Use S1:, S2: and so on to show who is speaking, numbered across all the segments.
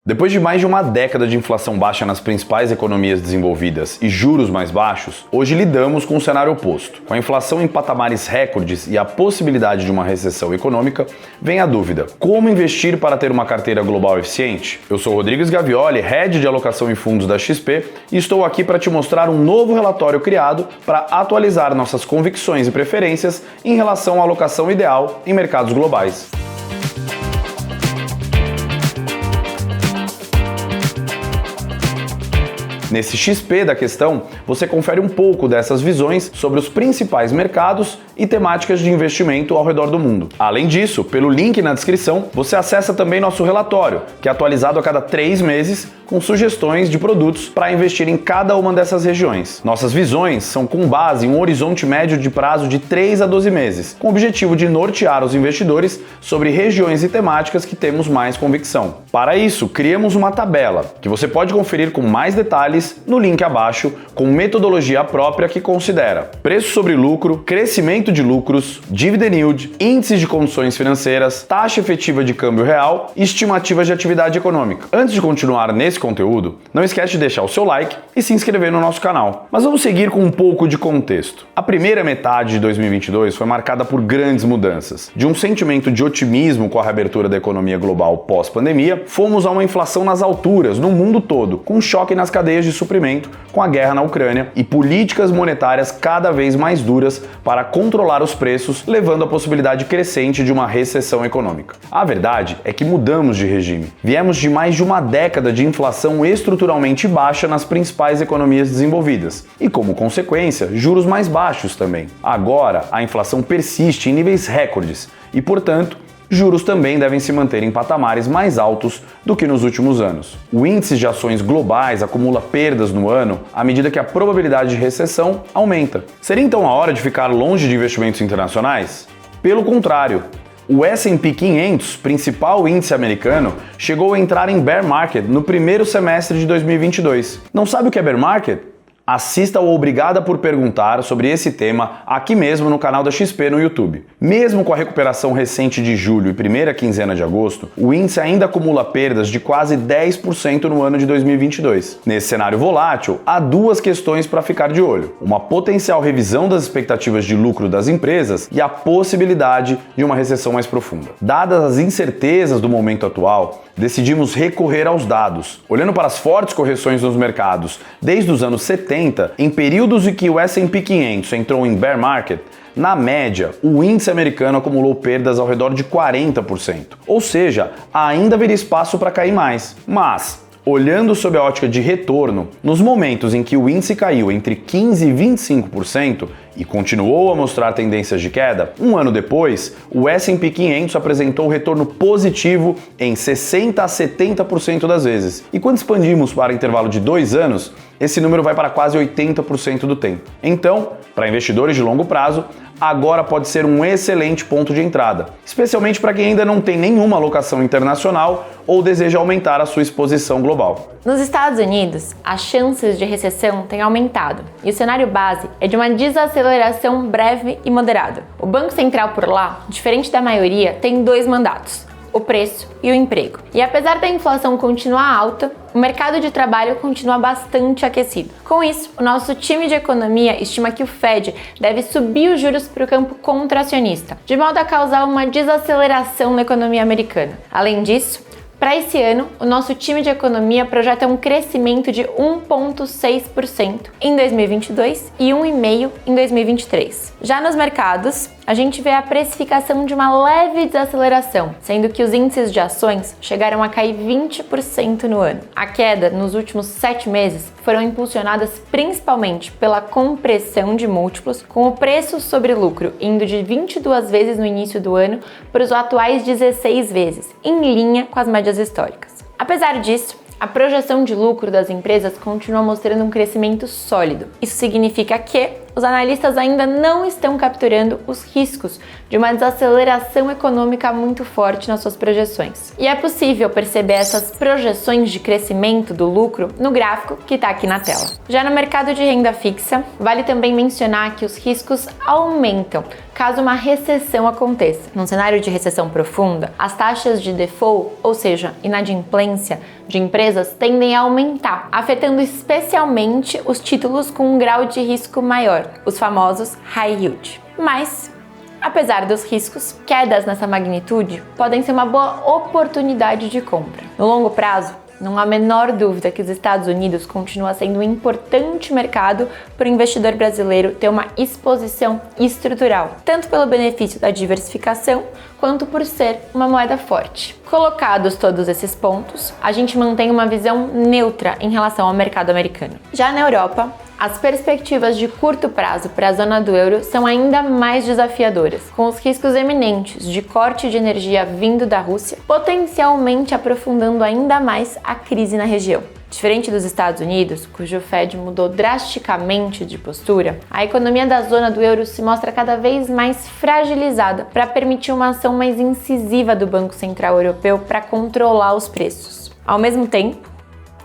S1: Depois de mais de uma década de inflação baixa nas principais economias desenvolvidas e juros mais baixos, hoje lidamos com um cenário oposto. Com a inflação em patamares recordes e a possibilidade de uma recessão econômica, vem a dúvida: como investir para ter uma carteira global eficiente? Eu sou Rodrigues Gavioli, Head de Alocação em Fundos da XP, e estou aqui para te mostrar um novo relatório criado para atualizar nossas convicções e preferências em relação à alocação ideal em mercados globais. Nesse XP da questão, você confere um pouco dessas visões sobre os principais mercados e temáticas de investimento ao redor do mundo. Além disso, pelo link na descrição, você acessa também nosso relatório, que é atualizado a cada 3 meses, com sugestões de produtos para investir em cada uma dessas regiões. Nossas visões são com base em um horizonte médio de prazo de 3 a 12 meses, com o objetivo de nortear os investidores sobre regiões e temáticas que temos mais convicção. Para isso, criamos uma tabela, que você pode conferir com mais detalhes no link abaixo, com metodologia própria que considera preço sobre lucro, crescimento de lucros, dividend yield, índices de condições financeiras, taxa efetiva de câmbio real e estimativas de atividade econômica. Antes de continuar nesse conteúdo, não esquece de deixar o seu like e se inscrever no nosso canal. Mas vamos seguir com um pouco de contexto. A primeira metade de 2022 foi marcada por grandes mudanças. De um sentimento de otimismo com a reabertura da economia global pós-pandemia, fomos a uma inflação nas alturas no mundo todo, com um choque nas cadeias de suprimento com a guerra na Ucrânia e políticas monetárias cada vez mais duras para controlar os preços, levando à possibilidade crescente de uma recessão econômica. A verdade é que mudamos de regime. Viemos de mais de uma década de inflação estruturalmente baixa nas principais economias desenvolvidas e, como consequência, juros mais baixos também. Agora, a inflação persiste em níveis recordes e, portanto, juros também devem se manter em patamares mais altos do que nos últimos anos. O índice de ações globais acumula perdas no ano à medida que a probabilidade de recessão aumenta. Seria então a hora de ficar longe de investimentos internacionais? Pelo contrário, o S&P 500, principal índice americano, chegou a entrar em bear market no primeiro semestre de 2022. Não sabe o que é bear market? Assista ao Obrigada por Perguntar sobre esse tema aqui mesmo no canal da XP no YouTube. Mesmo com a recuperação recente de julho e primeira quinzena de agosto, o índice ainda acumula perdas de quase 10% no ano de 2022. Nesse cenário volátil, há duas questões para ficar de olho: uma potencial revisão das expectativas de lucro das empresas e a possibilidade de uma recessão mais profunda. Dadas as incertezas do momento atual, decidimos recorrer aos dados. Olhando para as fortes correções nos mercados desde os anos 70, em períodos em que o S&P 500 entrou em bear market, na média, o índice americano acumulou perdas ao redor de 40%. Ou seja, ainda haveria espaço para cair mais. Mas, olhando sob a ótica de retorno, nos momentos em que o índice caiu entre 15% e 25% e continuou a mostrar tendências de queda, um ano depois, o S&P 500 apresentou retorno positivo em 60% a 70% das vezes. E quando expandimos para intervalo de 2 anos, esse número vai para quase 80% do tempo. Então, para investidores de longo prazo, agora pode ser um excelente ponto de entrada, especialmente para quem ainda não tem nenhuma alocação internacional ou deseja aumentar a sua exposição global.
S2: Nos Estados Unidos, as chances de recessão têm aumentado e o cenário base é de uma desaceleração breve e moderada. O Banco Central por lá, diferente da maioria, tem 2 mandatos: o preço e o emprego. E apesar da inflação continuar alta, o mercado de trabalho continua bastante aquecido. Com isso, o nosso time de economia estima que o Fed deve subir os juros para o campo contracionista, de modo a causar uma desaceleração na economia americana. Além disso, para esse ano, o nosso time de economia projeta um crescimento de 1,6% em 2022 e 1,5% em 2023. Já nos mercados, a gente vê a precificação de uma leve desaceleração, sendo que os índices de ações chegaram a cair 20% no ano. A queda nos últimos 7 meses foram impulsionadas principalmente pela compressão de múltiplos, com o preço sobre lucro indo de 22 vezes no início do ano para os atuais 16 vezes, em linha com as médias históricas. Apesar disso, a projeção de lucro das empresas continua mostrando um crescimento sólido. Isso significa que os analistas ainda não estão capturando os riscos de uma desaceleração econômica muito forte nas suas projeções. E é possível perceber essas projeções de crescimento do lucro no gráfico que está aqui na tela. Já no mercado de renda fixa, vale também mencionar que os riscos aumentam caso uma recessão aconteça. Num cenário de recessão profunda, as taxas de default, ou seja, inadimplência de empresas, tendem a aumentar, afetando especialmente os títulos com um grau de risco maior, os famosos high yield. Mas, apesar dos riscos, quedas nessa magnitude podem ser uma boa oportunidade de compra. No longo prazo, não há a menor dúvida que os Estados Unidos continua sendo um importante mercado para o investidor brasileiro ter uma exposição estrutural, tanto pelo benefício da diversificação, quanto por ser uma moeda forte. Colocados todos esses pontos, a gente mantém uma visão neutra em relação ao mercado americano. Já na Europa, as perspectivas de curto prazo para a zona do euro são ainda mais desafiadoras, com os riscos eminentes de corte de energia vindo da Rússia, potencialmente aprofundando ainda mais a crise na região. Diferente dos Estados Unidos, cujo Fed mudou drasticamente de postura, a economia da zona do euro se mostra cada vez mais fragilizada para permitir uma ação mais incisiva do Banco Central Europeu para controlar os preços. Ao mesmo tempo,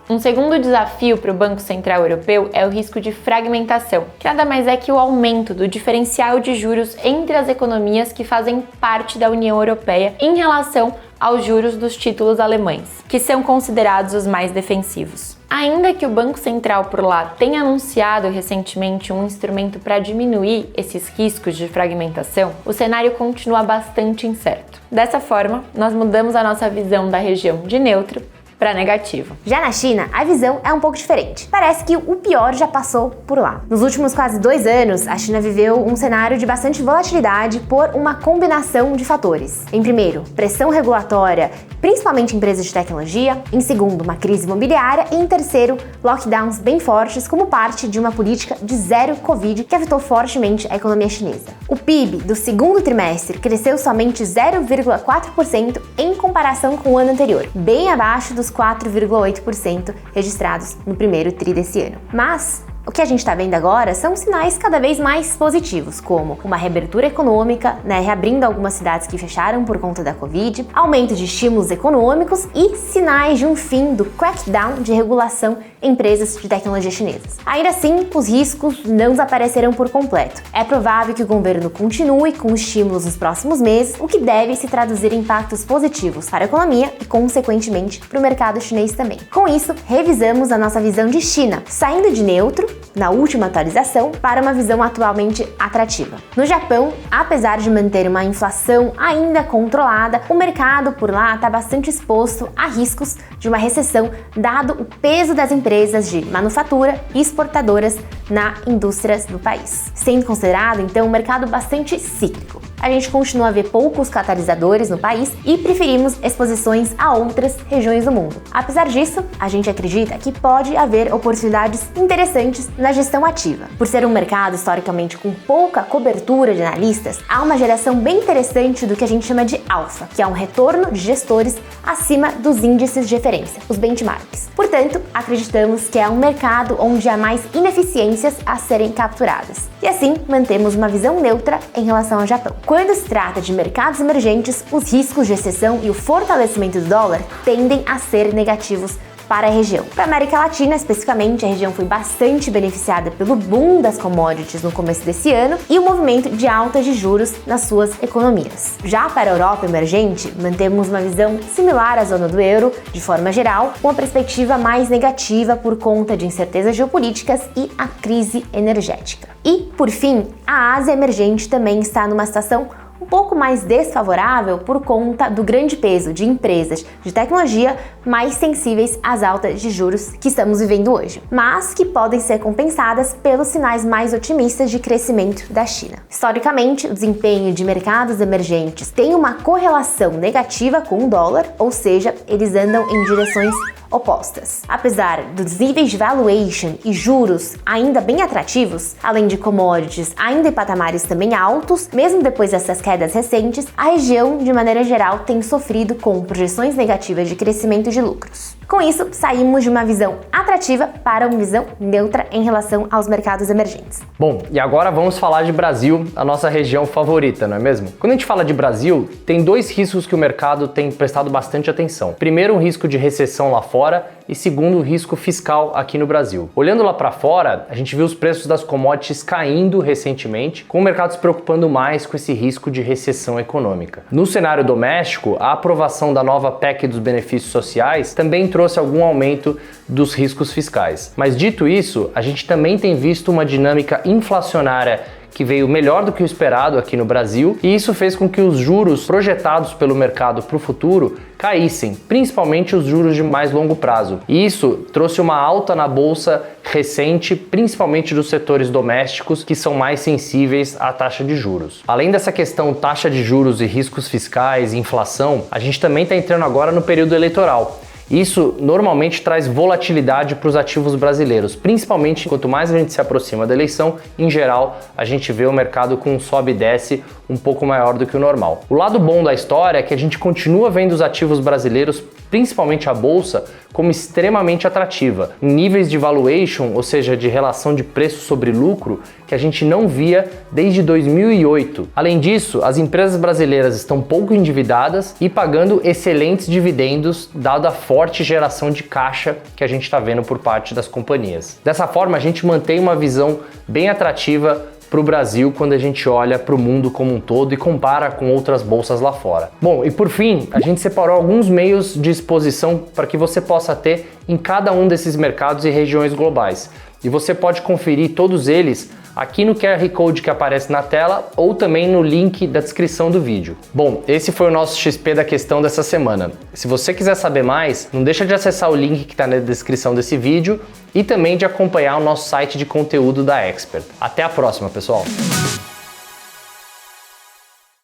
S2: um segundo desafio para o Banco Central Europeu é o risco de fragmentação, que nada mais é que o aumento do diferencial de juros entre as economias que fazem parte da União Europeia em relação aos juros dos títulos alemães, que são considerados os mais defensivos. Ainda que o Banco Central por lá tenha anunciado recentemente um instrumento para diminuir esses riscos de fragmentação, o cenário continua bastante incerto. Dessa forma, nós mudamos a nossa visão da região de neutro para negativo.
S3: Já na China, a visão é um pouco diferente. Parece que o pior já passou por lá. Nos últimos quase 2 anos, a China viveu um cenário de bastante volatilidade por uma combinação de fatores. Em primeiro, pressão regulatória, principalmente em empresas de tecnologia. Em segundo, uma crise imobiliária. E em terceiro, lockdowns bem fortes como parte de uma política de zero Covid que afetou fortemente a economia chinesa. O PIB do segundo trimestre cresceu somente 0,4% em comparação com o ano anterior, bem abaixo dos 4,8% registrados no primeiro tri desse ano. Mas o que a gente está vendo agora são sinais cada vez mais positivos, como uma reabertura econômica, reabrindo algumas cidades que fecharam por conta da Covid, aumento de estímulos econômicos e sinais de um fim do crackdown de regulação em empresas de tecnologia chinesas. Ainda assim, os riscos não desapareceram por completo. É provável que o governo continue com estímulos nos próximos meses, o que deve se traduzir em impactos positivos para a economia e, consequentemente, para o mercado chinês também. Com isso, revisamos a nossa visão de China, saindo de neutro na última atualização para uma visão atualmente atrativa. No Japão, apesar de manter uma inflação ainda controlada, o mercado por lá está bastante exposto a riscos de uma recessão, dado o peso das empresas de manufatura e exportadoras na indústria do país. Sendo considerado, então, um mercado bastante cíclico. A gente continua a ver poucos catalisadores no país e preferimos exposições a outras regiões do mundo. Apesar disso, a gente acredita que pode haver oportunidades interessantes na gestão ativa. Por ser um mercado historicamente com pouca cobertura de analistas, há uma geração bem interessante do que a gente chama de alfa, que é um retorno de gestores acima dos índices de referência, os benchmarks. Portanto, acreditamos que é um mercado onde há mais ineficiências a serem capturadas. E assim, mantemos uma visão neutra em relação ao Japão. Quando se trata de mercados emergentes, os riscos de recessão e o fortalecimento do dólar tendem a ser negativos para a região. Para a América Latina, especificamente, a região foi bastante beneficiada pelo boom das commodities no começo desse ano e o movimento de alta de juros nas suas economias. Já para a Europa emergente, mantemos uma visão similar à zona do euro, de forma geral, com uma perspectiva mais negativa por conta de incertezas geopolíticas e a crise energética. E, por fim, a Ásia emergente também está numa situação um pouco mais desfavorável por conta do grande peso de empresas de tecnologia mais sensíveis às altas de juros que estamos vivendo hoje, mas que podem ser compensadas pelos sinais mais otimistas de crescimento da China. Historicamente, o desempenho de mercados emergentes tem uma correlação negativa com o dólar, ou seja, eles andam em direções opostas. Apesar dos níveis de valuation e juros ainda bem atrativos, além de commodities ainda em patamares também altos, mesmo depois dessas quedas recentes, a região, de maneira geral, tem sofrido com projeções negativas de crescimento de lucros. Com isso, saímos de uma visão atrativa para uma visão neutra em relação aos mercados emergentes.
S4: Bom, e agora vamos falar de Brasil, a nossa região favorita, não é mesmo? Quando a gente fala de Brasil, tem 2 riscos que o mercado tem prestado bastante atenção. Primeiro, um risco de recessão lá fora e segundo, o risco fiscal aqui no Brasil. Olhando lá para fora, a gente viu os preços das commodities caindo recentemente, com o mercado se preocupando mais com esse risco de recessão econômica. No cenário doméstico, a aprovação da nova PEC dos benefícios sociais também trouxe algum aumento dos riscos fiscais. Mas dito isso, a gente também tem visto uma dinâmica inflacionária que veio melhor do que o esperado aqui no Brasil, e isso fez com que os juros projetados pelo mercado para o futuro caíssem, principalmente os juros de mais longo prazo. E isso trouxe uma alta na bolsa recente, principalmente dos setores domésticos, que são mais sensíveis à taxa de juros. Além dessa questão taxa de juros e riscos fiscais e inflação, a gente também está entrando agora no período eleitoral. Isso normalmente traz volatilidade para os ativos brasileiros, principalmente quanto mais a gente se aproxima da eleição, em geral, a gente vê o mercado com um sobe e desce um pouco maior do que o normal. O lado bom da história é que a gente continua vendo os ativos brasileiros, principalmente a bolsa, como extremamente atrativa, em níveis de valuation, ou seja, de relação de preço sobre lucro, que a gente não via desde 2008. Além disso, as empresas brasileiras estão pouco endividadas e pagando excelentes dividendos, dada a forte geração de caixa que a gente está vendo por parte das companhias. Dessa forma, a gente mantém uma visão bem atrativa para o Brasil quando a gente olha para o mundo como um todo e compara com outras bolsas lá fora. Bom, e por fim, a gente separou alguns meios de exposição para que você possa ter em cada um desses mercados e regiões globais. E você pode conferir todos eles aqui no QR Code que aparece na tela ou também no link da descrição do vídeo. Bom, esse foi o nosso XP da questão dessa semana. Se você quiser saber mais, não deixa de acessar o link que está na descrição desse vídeo e também de acompanhar o nosso site de conteúdo da Expert. Até a próxima, pessoal!